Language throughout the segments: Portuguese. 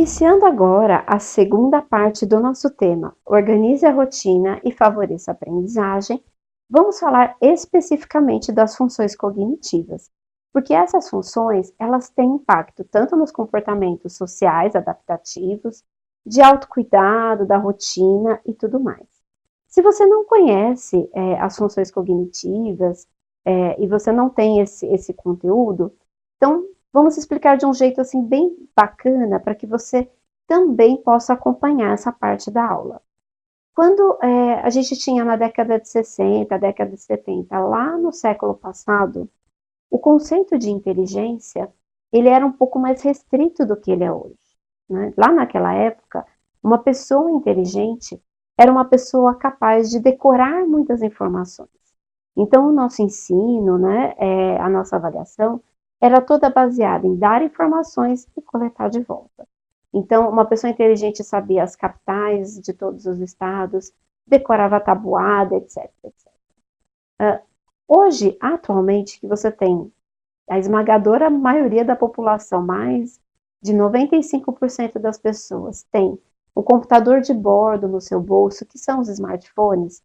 Iniciando agora a segunda parte do nosso tema, organize a rotina e favoreça a aprendizagem, vamos falar especificamente das funções cognitivas, porque essas funções, elas têm impacto tanto nos comportamentos sociais adaptativos, de autocuidado, da rotina e tudo mais. Se você não conhece as funções cognitivas e você não tem esse conteúdo, então vamos explicar de um jeito assim bem bacana para que você também possa acompanhar essa parte da aula. Quando a gente tinha na década de 60, década de 70, lá no século passado, o conceito de inteligência, ele era um pouco mais restrito do que ele é hoje, né? Lá naquela época, uma pessoa inteligente era uma pessoa capaz de decorar muitas informações. Então, o nosso ensino, né, a nossa avaliação, era toda baseada em dar informações e coletar de volta. Então, uma pessoa inteligente sabia as capitais de todos os estados, decorava a tabuada, etc, etc. Hoje, atualmente, que você tem a esmagadora maioria da população, mais de 95% das pessoas, tem o computador de bordo no seu bolso, que são os smartphones.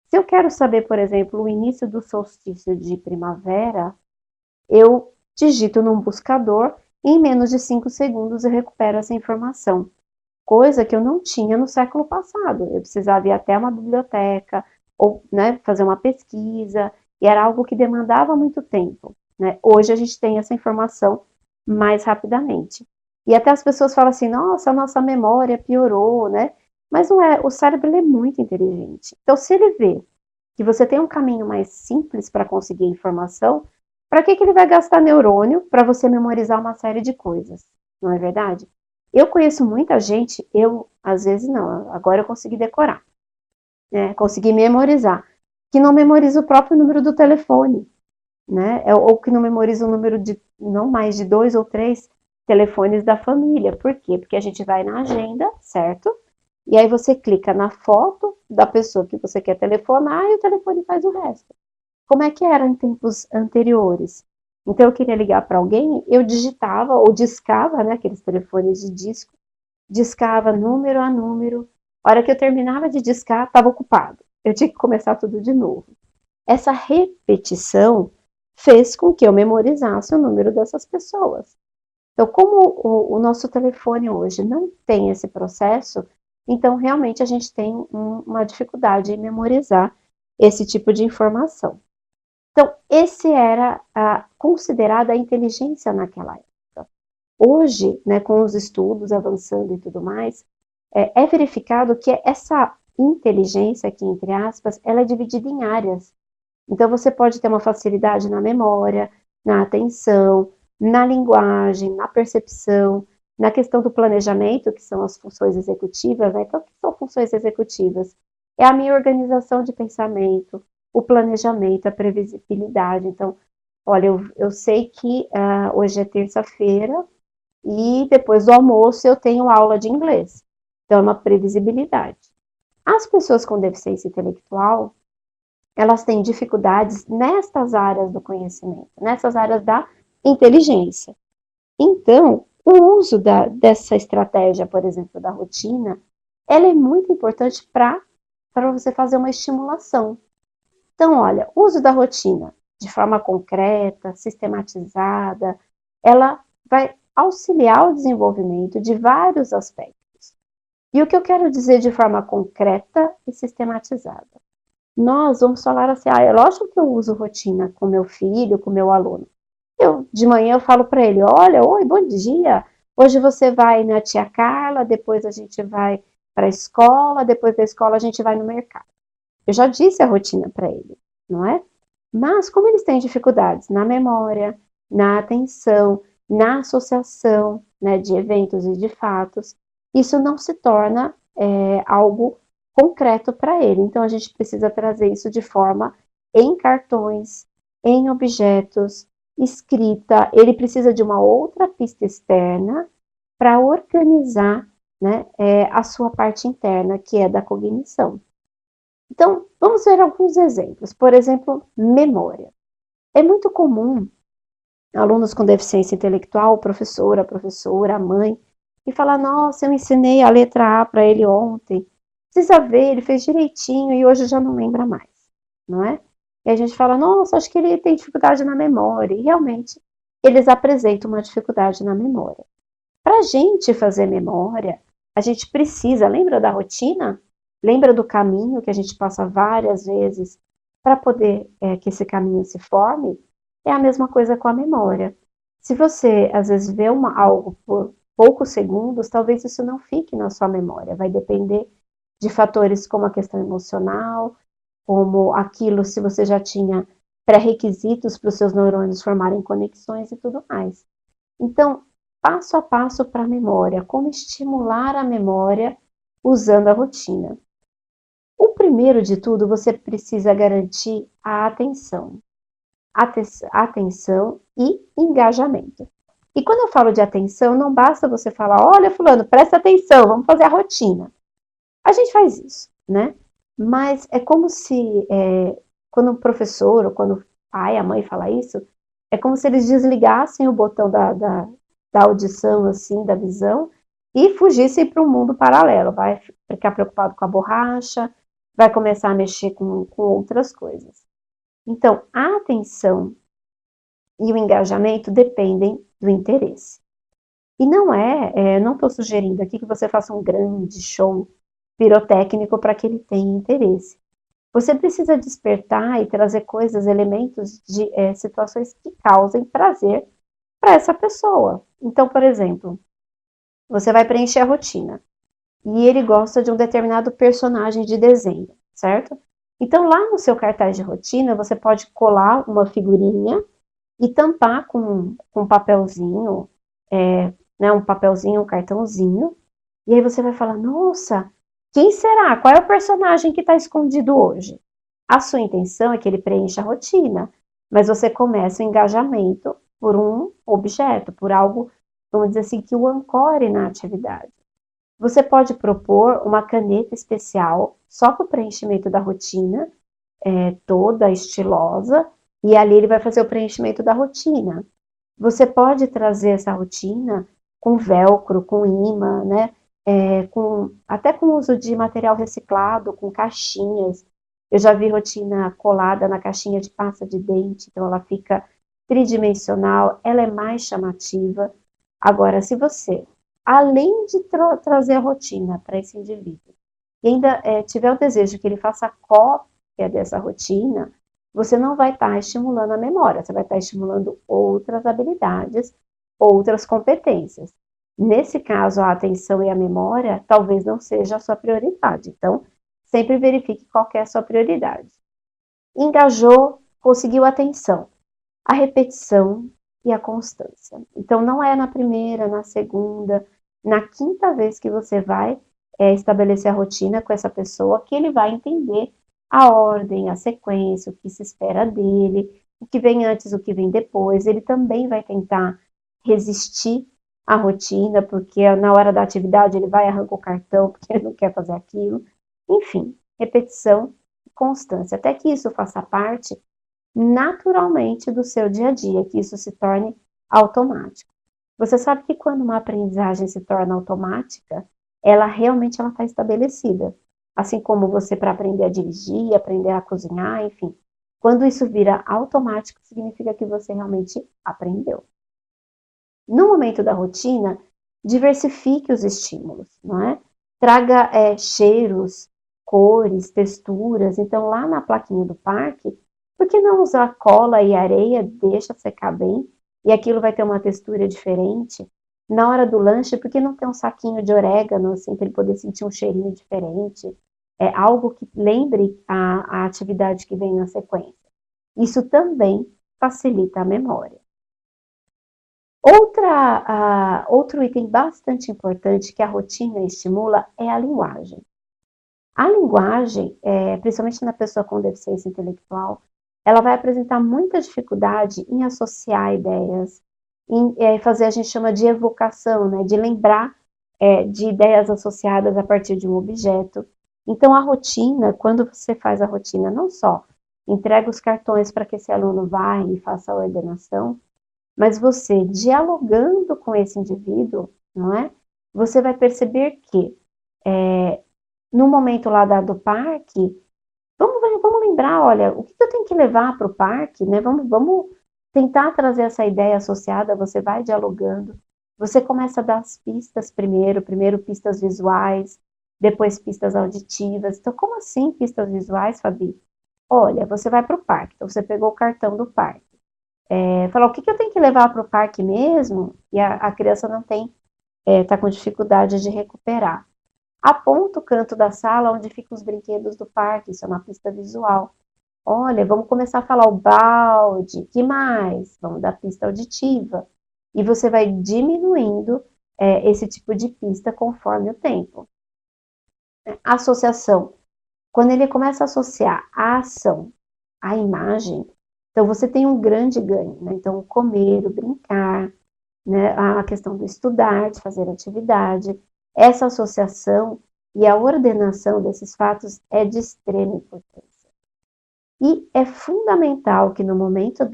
Se eu quero saber, por exemplo, o início do solstício de primavera, eu digito num buscador e em menos de 5 segundos eu recupero essa informação. Coisa que eu não tinha no século passado. Eu precisava ir até uma biblioteca ou, né, fazer uma pesquisa, e era algo que demandava muito tempo, né? Hoje a gente tem essa informação mais rapidamente. E até as pessoas falam assim, nossa, a nossa memória piorou, né? Mas não é, o cérebro ele é muito inteligente. Então, se ele vê que você tem um caminho mais simples para conseguir informação, para que ele vai gastar neurônio para você memorizar uma série de coisas? Não é verdade? Eu conheço muita gente, às vezes não, agora eu consegui decorar, né? Consegui memorizar, que não memoriza o próprio número do telefone, né? Ou que não memoriza o número de não mais de 2 ou 3 telefones da família. Por quê? Porque a gente vai na agenda, certo? E aí você clica na foto da pessoa que você quer telefonar e o telefone faz o resto. Como é que era em tempos anteriores? Então eu queria ligar para alguém, eu digitava ou discava, né, aqueles telefones de disco, discava número a número. A hora que eu terminava de discar, estava ocupado. Eu tinha que começar tudo de novo. Essa repetição fez com que eu memorizasse o número dessas pessoas. Então, como o nosso telefone hoje não tem esse processo, então realmente a gente tem uma dificuldade em memorizar esse tipo de informação. Então, esse era considerada a inteligência naquela época. Hoje, né, com os estudos avançando e tudo mais, é verificado que essa inteligência aqui, entre aspas, ela é dividida em áreas. Então, você pode ter uma facilidade na memória, na atenção, na linguagem, na percepção, na questão do planejamento, que são as funções executivas, né? Então, o que são funções executivas? É a minha organização de pensamento, o planejamento, a previsibilidade. Então, olha, eu sei que hoje é terça-feira e depois do almoço eu tenho aula de inglês. Então, é uma previsibilidade. As pessoas com deficiência intelectual, elas têm dificuldades nestas áreas do conhecimento, nessas áreas da inteligência. Então, o uso dessa estratégia, por exemplo, da rotina, ela é muito importante para você fazer uma estimulação. Então, olha, o uso da rotina de forma concreta, sistematizada, ela vai auxiliar o desenvolvimento de vários aspectos. E o que eu quero dizer de forma concreta e sistematizada? Nós vamos falar assim, é lógico que eu uso rotina com meu filho, com meu aluno. De manhã eu falo para ele, olha, oi, bom dia, hoje você vai na tia Carla, depois a gente vai para a escola, depois da escola a gente vai no mercado. Eu já disse a rotina para ele, não é? Mas como eles têm dificuldades na memória, na atenção, na associação, né, de eventos e de fatos, isso não se torna algo concreto para ele. Então a gente precisa trazer isso de forma em cartões, em objetos, escrita. Ele precisa de uma outra pista externa para organizar, né, a sua parte interna, que é da cognição. Então, vamos ver alguns exemplos. Por exemplo, memória. É muito comum alunos com deficiência intelectual, professora, a mãe, e falar, nossa, eu ensinei a letra A para ele ontem. Precisa ver, ele fez direitinho e hoje já não lembra mais, não é? E a gente fala, nossa, acho que ele tem dificuldade na memória. E realmente, eles apresentam uma dificuldade na memória. Para a gente fazer memória, a gente precisa, lembra da rotina? Lembra do caminho que a gente passa várias vezes para poder que esse caminho se forme? É a mesma coisa com a memória. Se você, às vezes, vê algo por poucos segundos, talvez isso não fique na sua memória. Vai depender de fatores como a questão emocional, como aquilo, se você já tinha pré-requisitos para os seus neurônios formarem conexões e tudo mais. Então, passo a passo para a memória, como estimular a memória usando a rotina. O primeiro de tudo, você precisa garantir a atenção. Atenção e engajamento. E quando eu falo de atenção, não basta você falar, olha, fulano, presta atenção, vamos fazer a rotina. A gente faz isso, né? Mas é como se, quando o professor ou quando o pai, a mãe fala isso, é como se eles desligassem o botão da audição, assim, da visão, e fugissem para um mundo paralelo. Vai ficar preocupado com a borracha, vai começar a mexer com outras coisas. Então, a atenção e o engajamento dependem do interesse. E não estou sugerindo aqui que você faça um grande show pirotécnico para que ele tenha interesse. Você precisa despertar e trazer coisas, elementos de situações que causem prazer para essa pessoa. Então, por exemplo, você vai preencher a rotina e ele gosta de um determinado personagem de desenho, certo? Então, lá no seu cartaz de rotina, você pode colar uma figurinha e tampar com um papelzinho, um papelzinho, um cartãozinho, e aí você vai falar, nossa, quem será? Qual é o personagem que está escondido hoje? A sua intenção é que ele preencha a rotina, mas você começa o engajamento por um objeto, por algo, vamos dizer assim, que o ancore na atividade. Você pode propor uma caneta especial só para o preenchimento da rotina, toda estilosa, e ali ele vai fazer o preenchimento da rotina. Você pode trazer essa rotina com velcro, com imã, né? Até com o uso de material reciclado, com caixinhas. Eu já vi rotina colada na caixinha de pasta de dente, então ela fica tridimensional, ela é mais chamativa. Agora, se você, além de trazer a rotina para esse indivíduo, e ainda tiver o desejo que ele faça cópia dessa rotina, você não vai estar estimulando a memória, você vai estar estimulando outras habilidades, outras competências. Nesse caso, a atenção e a memória talvez não seja a sua prioridade. Então, sempre verifique qual é a sua prioridade. Engajou, conseguiu atenção. A repetição e a constância. Então, não é na primeira, na segunda, na quinta vez que você vai estabelecer a rotina com essa pessoa que ele vai entender a ordem, a sequência, o que se espera dele, o que vem antes, o que vem depois. Ele também vai tentar resistir à rotina, porque na hora da atividade ele vai arrancar o cartão porque ele não quer fazer aquilo. Enfim, repetição e constância, até que isso faça parte naturalmente do seu dia a dia, que isso se torne automático. Você sabe que quando uma aprendizagem se torna automática, ela realmente está estabelecida. Assim como você para aprender a dirigir, aprender a cozinhar, enfim. Quando isso vira automático, significa que você realmente aprendeu. No momento da rotina, diversifique os estímulos, não é? Traga cheiros, cores, texturas. Então, lá na plaquinha do parque, por que não usar cola e areia, deixa secar bem, e aquilo vai ter uma textura diferente? Na hora do lanche, por que não ter um saquinho de orégano, assim, para ele poder sentir um cheirinho diferente? É algo que lembre a atividade que vem na sequência. Isso também facilita a memória. Outro item bastante importante que a rotina estimula é a linguagem. A linguagem, principalmente na pessoa com deficiência intelectual, ela vai apresentar muita dificuldade em associar ideias, em fazer a gente chama de evocação, né, de lembrar de ideias associadas a partir de um objeto. Então, a rotina, quando você faz a rotina, não só entrega os cartões para que esse aluno vá e faça a ordenação, mas você dialogando com esse indivíduo, não é? você vai perceber que no momento lá do parque, vamos lembrar, olha, o que eu tenho que levar para o parque, né? Vamos tentar trazer essa ideia associada, você vai dialogando, você começa a dar as pistas primeiro pistas visuais, depois pistas auditivas. Então, como assim pistas visuais, Fabi? Olha, você vai para o parque, então você pegou o cartão do parque. Falou, o que eu tenho que levar para o parque mesmo? E a criança não tem, está com dificuldade de recuperar. Aponta o canto da sala onde ficam os brinquedos do parque, isso é uma pista visual. Olha, vamos começar a falar o balde, que mais? Vamos dar pista auditiva. E você vai diminuindo esse tipo de pista conforme o tempo. Associação. Quando ele começa a associar a ação à imagem, então você tem um grande ganho, né? Então, o comer, o brincar, né? A questão do estudar, de fazer atividade, essa associação e a ordenação desses fatos é de extrema importância. E é fundamental que no momento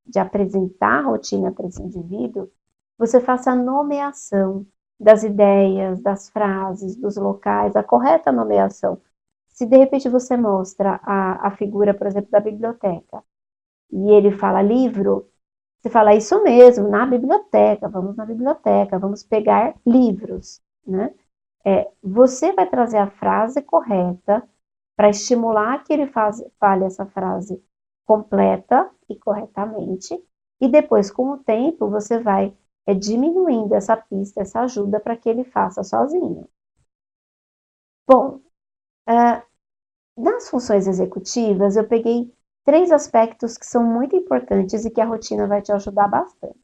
de apresentar a rotina para esse indivíduo, você faça a nomeação das ideias, das frases, dos locais, a correta nomeação. Se de repente você mostra a figura, por exemplo, da biblioteca, e ele fala livro, você fala isso mesmo, na biblioteca, vamos pegar livros, né? Você vai trazer a frase correta para estimular que ele fale essa frase completa e corretamente, e depois, com o tempo, você vai diminuindo essa pista, essa ajuda para que ele faça sozinho. Bom, nas funções executivas, eu peguei 3 aspectos que são muito importantes e que a rotina vai te ajudar bastante.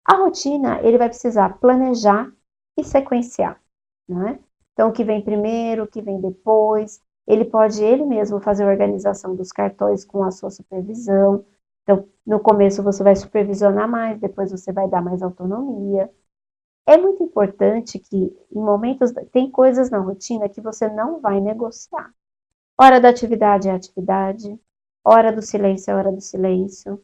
A rotina, ele vai precisar planejar e sequenciar, né? Então, o que vem primeiro, o que vem depois. Ele pode ele mesmo fazer a organização dos cartões com a sua supervisão. Então, no começo você vai supervisionar mais, depois você vai dar mais autonomia. É muito importante que, em momentos, tem coisas na rotina que você não vai negociar. Hora da atividade é atividade, hora do silêncio é hora do silêncio.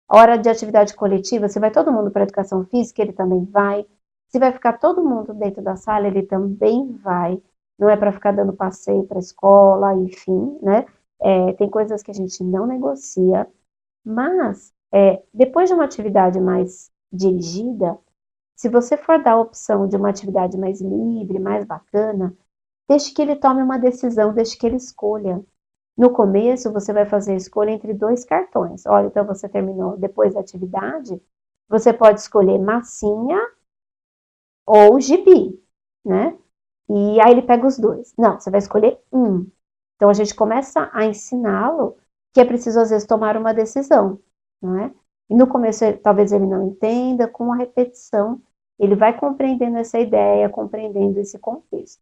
Hora de atividade coletiva, se vai todo mundo para a educação física, ele também vai. Se vai ficar todo mundo dentro da sala, ele também vai. Não é para ficar dando passeio para a escola, enfim, né? Tem coisas que a gente não negocia, mas depois de uma atividade mais dirigida, se você for dar a opção de uma atividade mais livre, mais bacana, deixe que ele tome uma decisão, deixe que ele escolha. No começo, você vai fazer a escolha entre 2 cartões. Olha, então você terminou depois da atividade, você pode escolher massinha ou gibi, né? E aí ele pega os 2. Não, você vai escolher um. Então a gente começa a ensiná-lo que é preciso às vezes tomar uma decisão, não é? E no começo talvez ele não entenda, com a repetição ele vai compreendendo essa ideia, compreendendo esse contexto.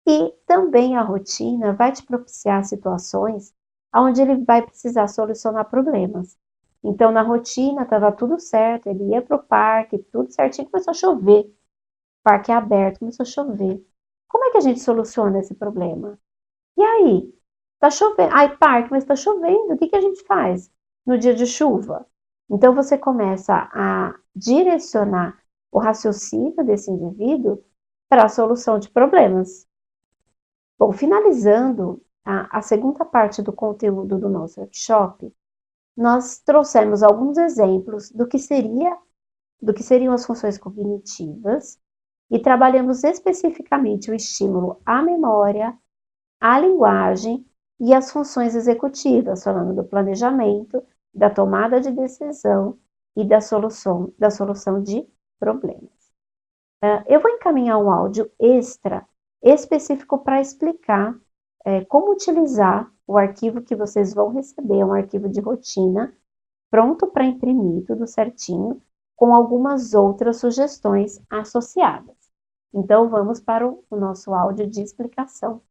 E também a rotina vai te propiciar situações onde ele vai precisar solucionar problemas. Então, na rotina, estava tudo certo, ele ia para o parque, tudo certinho, começou a chover. O parque é aberto, começou a chover. Como é que a gente soluciona esse problema? E aí? Está chovendo. Ai, parque, mas está chovendo. O que a gente faz no dia de chuva? Então, você começa a direcionar o raciocínio desse indivíduo para a solução de problemas. Bom, finalizando a segunda parte do conteúdo do nosso workshop, nós trouxemos alguns exemplos do que seriam as funções cognitivas e trabalhamos especificamente o estímulo à memória, à linguagem e às funções executivas, falando do planejamento, da tomada de decisão e da solução de problemas. Eu vou encaminhar um áudio extra específico para explicar como utilizar o arquivo que vocês vão receber, um arquivo de rotina, pronto para imprimir, tudo certinho, com algumas outras sugestões associadas. Então, vamos para o nosso áudio de explicação.